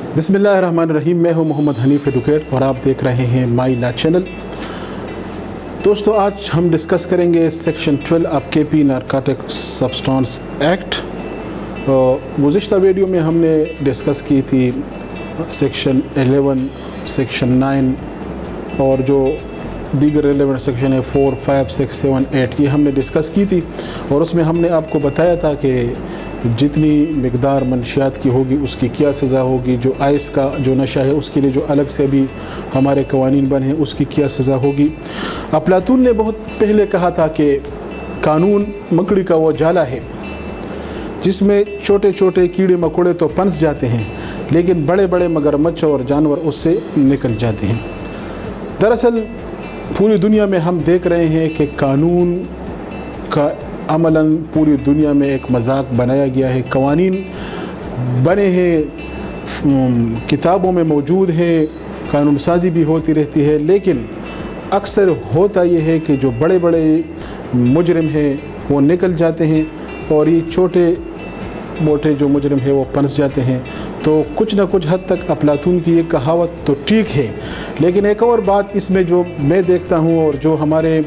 बिस्मिल्लाहिर्रहमानिर्रहीम। मैं हूं मोहम्मद हनीफ एडवोकेट और आप देख रहे हैं माई लॉ चैनल। दोस्तों, आज हम डिस्कस करेंगे section 12 of KP narcotic substance act. गुज़िश्ता वीडियो में हमने डिस्कस की थी सेक्शन 11, सेक्शन 9 और जो दीगर रेलेवेंट सेक्शन है 4, 5, 6, 7, 8, ये हमने डिस्कस की थी। और उसमें हमने आपको बताया था कि जितनी मिकदार मंशियात की होगी उसकी क्या सज़ा होगी, जो आइस का जो नशा है उसके लिए जो अलग से भी हमारे कवानीन बने हैं उसकी क्या सज़ा होगी। अफलातून ने बहुत पहले कहा था कि कानून मकड़ी का वो जाला है जिसमें छोटे छोटे कीड़े मकोड़े तो फंस जाते हैं लेकिन बड़े बड़े मगरमच्छ और जानवर उससे निकल जाते हैं। दरअसल पूरी दुनिया में हम देख रहे हैं कि कानून का अमलन पूरी दुनिया में एक मजाक बनाया गया है। कवानीन बने हैं, किताबों में मौजूद हैं, कानून साजी भी होती रहती है, लेकिन अक्सर होता ये है कि जो बड़े बड़े मुजरिम हैं वो निकल जाते हैं और ये छोटे मोटे जो मुजरिम है वो फंस जाते हैं। तो कुछ ना कुछ हद तक अफलातून की ये कहावत तो ठीक है, लेकिन एक और बात इसमें जो मैं देखता हूँ और जो हमारे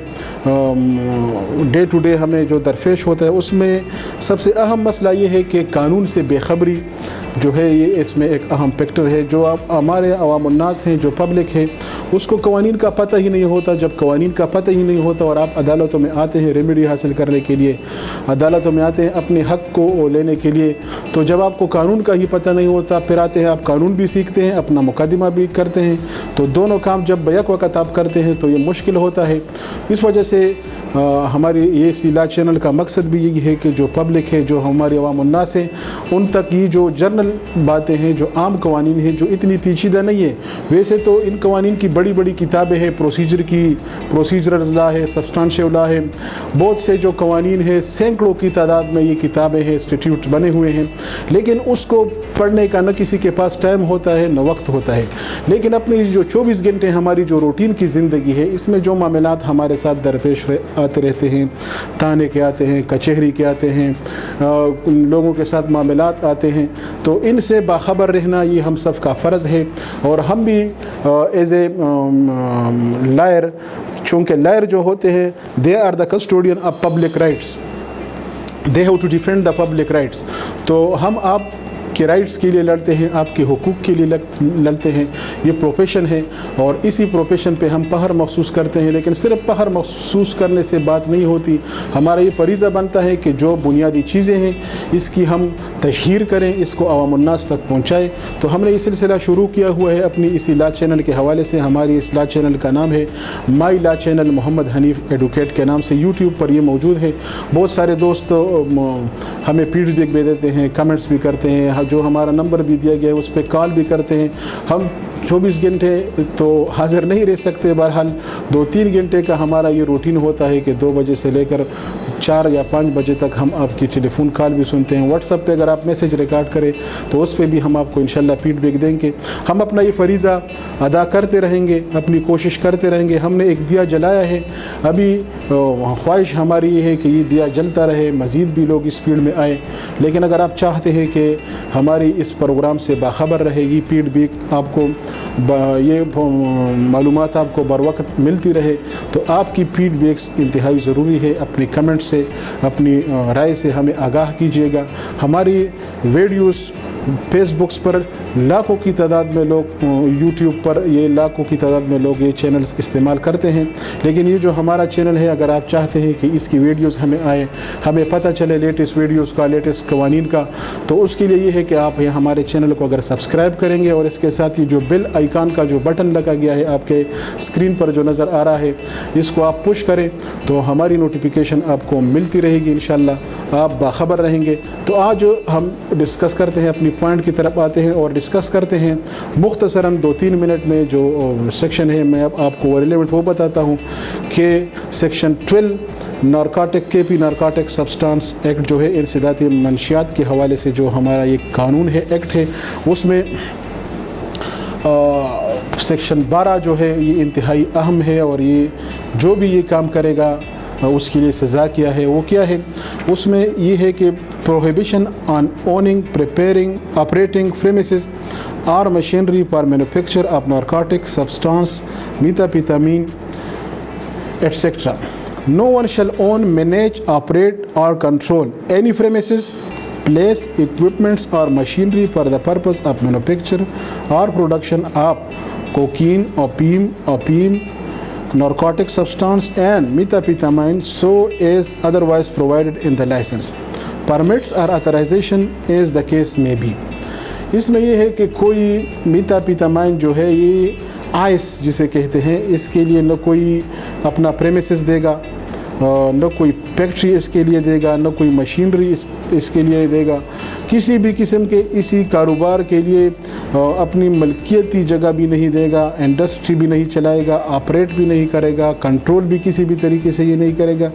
डे टू डे हमें जो दरपेश होता है उसमें सबसे अहम मसला ये है कि कानून से बेखबरी जो है ये इसमें एक अहम फैक्टर है। जो हमारे अवामुन्नास हैं, जो पब्लिक है, उसको कवानीन का पता ही नहीं होता। जब कवानीन का पता ही नहीं होता और आप अदालतों में आते हैं रेमेडी हासिल करने के लिए, अदालतों में आते हैं अपने हक़ को लेने के लिए, तो जब आपको कानून का ही पता नहीं होता फिर आते हैं आप कानून भी सीखते हैं, अपना मुकदमा भी करते हैं, तो दोनों काम जब बैक वक़्त आप करते हैं तो ये मुश्किल होता है। इस वजह से हमारी ये लॉ चैनल का मकसद भी यही है कि जो पब्लिक है, जो हमारे अवामुन्नास हैं, उन तक ये जो जर्नल बातें हैं, जो आम कवानीन हैं, जो इतनी पेचीदा नहीं है। वैसे तो इन कवानीन की बड़ी बड़ी किताबें हैं, प्रोसीजरल लॉ है, सब्सटेंशियल लॉ है, बहुत से जो कवानीन हैं सैकड़ों की तादाद में ये किताबें हैं, इंस्टीट्यूट बने हुए हैं, लेकिन उसको पढ़ने का न किसी के पास टाइम होता है न वक्त होता है। लेकिन अपनी जो 24 घंटे हमारी जो रूटीन की ज़िंदगी है, इसमें जो मामलात हमारे साथ दरपेश आते रहते हैं, थाने के आते हैं, कचहरी के आते हैं, लोगों के साथ मामलात आते हैं, तो इनसे बाखबर रहना ये हम सब का फ़र्ज़ है। और हम भी एज ए लॉयर, चूँकि लॉयर जो होते हैं they are the custodian of public rights, they have to defend the public rights. तो हम आप के राइट्स के लिए लड़ते हैं, आपके हुकूक के लिए लड़ते हैं। ये प्रोफेशन है और इसी प्रोफेशन पे हम फ़ख्र महसूस करते हैं। लेकिन सिर्फ फ़ख्र महसूस करने से बात नहीं होती, हमारा ये फरीज़ा बनता है कि जो बुनियादी चीज़ें हैं इसकी हम तशहीर करें, इसको अवामुन्नास तक पहुँचाएँ। तो हमने ये सिलसिला शुरू किया हुआ है अपनी इसी लॉ चैनल के हवाले से। हमारी इस लॉ चैनल का नाम है my law channel Mohammad Hanif advocate के नाम से यूट्यूब पर ये मौजूद है। बहुत सारे दोस्त हमें फीडबैक भी देते हैं, कमेंट्स भी करते हैं, जो हमारा नंबर भी दिया गया है उस पर कॉल भी करते हैं। हम 24 घंटे तो हाज़िर नहीं रह सकते, बहरहाल 2-3 घंटे का हमारा ये रूटीन होता है कि 2 बजे से लेकर 4 या 5 बजे तक हम आपकी टेलीफोन कॉल भी सुनते हैं। व्हाट्सएप पे अगर आप मैसेज रिकॉर्ड करें तो उस पर भी हम आपको इंशाल्लाह फीडबैक देंगे। हम अपना ये फरीज़ा अदा करते रहेंगे, अपनी कोशिश करते रहेंगे। हमने एक दिया जलाया है, अभी ख्वाहिश हमारी ये है कि ये दिया जलता रहे, मज़ीद भी लोग इस फील्ड में आए। लेकिन अगर आप चाहते हैं कि हमारी इस प्रोग्राम से बाखबर रहेगी, फीडबैक आपको ये मालूमात आपको बर वक्त मिलती रहे, तो आपकी फीडबैक्स इंतहाई ज़रूरी है। अपनी कमेंट से, अपनी राय से हमें आगाह कीजिएगा। हमारी वीडियोस फेसबुक्स पर लाखों की तादाद में लोग, यूट्यूब पर ये लाखों की तादाद में लोग ये चैनल्स इस्तेमाल करते हैं, लेकिन ये जो हमारा चैनल है, अगर आप चाहते हैं कि इसकी वीडियोस हमें आए, हमें पता चले लेटेस्ट वीडियोस का, लेटेस्ट कवानीन का, तो उसके लिए ये है कि आप हमारे चैनल को अगर सब्सक्राइब करेंगे और इसके साथ ही जो बेल आइकान का जो बटन लगा गया है आपके स्क्रीन पर जो नज़र आ रहा है, इसको आप पुश करें तो हमारी नोटिफिकेशन आपको मिलती रहेगी। इंशाल्लाह आप बाखबर रहेंगे। तो आज हम डिस्कस करते हैं, अपनी पॉइंट की तरफ आते हैं और डिस्कस करते हैं मुख्तसरन 2-3 मिनट में जो सेक्शन है मैं आपको रिलेवेंट वो बताता हूँ कि section 12 narcotic KP narcotic substance act जो है इंसदाती मंशियात के हवाले से जो हमारा ये कानून है, एक्ट है, उसमें सेक्शन 12 जो है ये इंतहाई अहम है और ये जो भी ये काम करेगा उसके लिए सज़ा क्या है, वो क्या है। उसमें ये है कि prohibition on owning, preparing, operating premises or machinery for manufacture of narcotic substance, methamphetamine, etc. No one shall own, manage, operate, or control any premises, place, equipments, or machinery for the purpose of manufacture or production of cocaine, opium, narcotic substance, and methamphetamine, so as otherwise provided in the license, permits, or authorization as the case may be. اس میں یہ ہے کہ کوئی میتھامفیٹامائن جو ہے یہ ice جسے کہتے ہیں، اس کے لیے نہ کوئی اپنا پریمیسز دے گا، نہ کوئی فیکٹری اس کے لیے دے گا، نہ کوئی مشینری اس کے لیے دے گا، کسی بھی قسم کے اسی کاروبار کے لیے اپنی ملکیتی جگہ بھی نہیں دے گا، انڈسٹری بھی نہیں چلائے گا، آپریٹ بھی نہیں کرے گا، کنٹرول بھی کسی بھی طریقے سے یہ نہیں کرے گا۔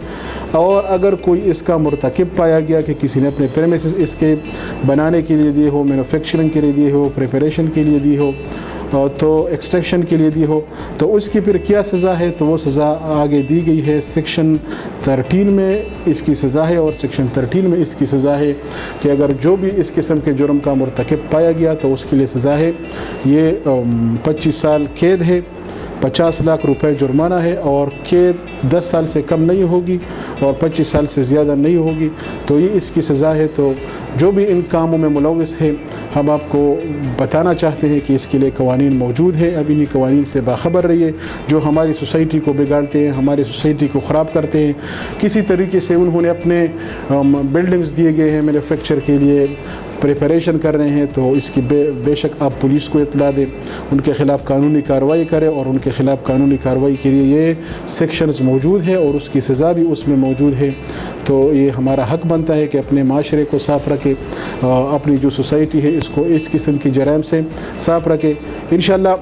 اور اگر کوئی اس کا مرتکب پایا گیا کہ کسی نے اپنے پریمیسز اس کے بنانے کے لیے دیے ہو، مینوفیکچرنگ کے لیے دیے ہو، پریپریشن کے لیے دی ہو، تو ایکسٹریکشن کے لیے دی ہو، تو اس کی پھر کیا سزا ہے؟ تو وہ سزا آگے دی گئی ہے سیکشن 13 میں اس کی سزا ہے، اور سیکشن 13 میں اس کی سزا ہے کہ اگر جو بھی اس قسم کے جرم کا مرتکب پایا گیا تو اس کے لیے سزا ہے یہ 25 سال قید ہے، 50 لاکھ روپے جرمانہ ہے، اور قید 10 سال سے کم نہیں ہوگی اور 25 سال سے زیادہ نہیں ہوگی، تو یہ اس کی سزا ہے۔ تو جو بھی ان کاموں میں ملوث ہے، ہم آپ کو بتانا چاہتے ہیں کہ اس کے لیے قوانین موجود ہیں، اب انہی قوانین سے باخبر رہیے جو ہماری سوسائٹی کو بگاڑتے ہیں، ہماری سوسائٹی کو خراب کرتے ہیں۔ کسی طریقے سے انہوں نے اپنے بلڈنگز دیے گئے ہیں مینوفیکچر کے لیے، پریپریشن کر رہے ہیں، تو اس کی بے شک آپ پولیس کو اطلاع دیں، ان کے خلاف قانونی کارروائی کریں، اور ان کے خلاف قانونی کارروائی کے لیے یہ سیکشنز موجود ہیں اور اس کی سزا بھی اس میں موجود ہے۔ تو یہ ہمارا حق بنتا ہے کہ اپنے معاشرے کو صاف رکھے، اپنی جو سوسائٹی ہے اس کو اس قسم کی جرائم سے صاف رکھے۔ انشاءاللہ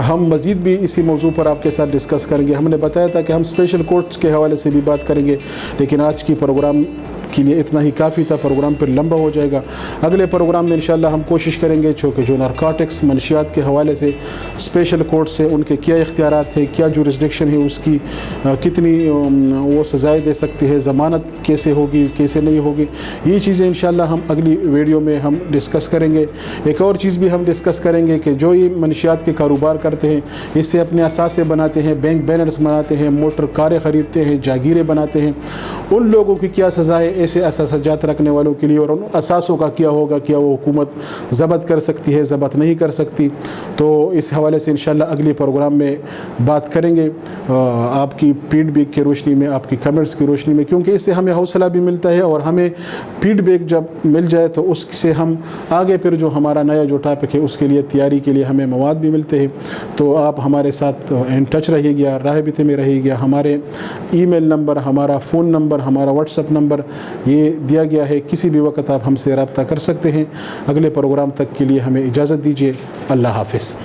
ہم مزید بھی اسی موضوع پر آپ کے ساتھ ڈسکس کریں گے۔ ہم نے بتایا تھا کہ ہم اسپیشل کورٹس کے حوالے سے بھی بات کریں گے، لیکن آج کی پروگرام کے لیے اتنا ہی کافی تھا، پروگرام پھر لمبا ہو جائے گا۔ اگلے پروگرام میں انشاءاللہ ہم کوشش کریں گے چونکہ جو نارکوٹکس منشیات کے حوالے سے اسپیشل کورٹس ہیں، ان کے کیا اختیارات ہیں، کیا جورسڈکشن ہے، اس کی کتنی وہ سزائیں دے سکتے ہیں، ضمانت کیسے ہوگی، کیسے نہیں ہوگی، یہ چیزیں انشاءاللہ ہم اگلی ویڈیو میں ہم ڈسکس کریں گے۔ ایک اور چیز بھی ہم ڈسکس کریں گے کہ جو یہ منشیات کے کاروبار کرتے ہیں، اس سے اپنے اثاثے بناتے ہیں، بینک بیلنس بناتے ہیں، موٹر کاریں خریدتے ہیں، جاگیریں بناتے ہیں، ان لوگوں کی کیا سزا ہے ایسے اثاثات رکھنے والوں کے لیے، اور ان اثاثوں کا کیا ہوگا، کیا وہ حکومت ضبط کر سکتی ہے، ضبط نہیں کر سکتی، تو اس حوالے سے انشاءاللہ اگلی پروگرام میں بات کریں گے، آپ کی فیڈ بیک کی روشنی میں، آپ کی کمنٹس کی روشنی میں، کیونکہ اس سے ہمیں حوصلہ بھی ملتا ہے، اور ہمیں فیڈ بیک جب مل جائے تو اس سے ہم آگے پھر جو ہمارا نیا جو ٹاپک ہے اس کے لیے تیاری کے لیے ہمیں مواد بھی ملتے ہیں۔ تو آپ ہمارے ساتھ ان ٹچ رہیے گا، رابطے میں رہیے گا۔ ہمارے ای میل نمبر، ہمارا فون نمبر، ہمارا واٹس ایپ نمبر یہ دیا گیا ہے، کسی بھی وقت آپ ہم سے رابطہ کر سکتے ہیں۔ اگلے پروگرام تک کے لیے ہمیں اجازت دیجیے، اللہ حافظ۔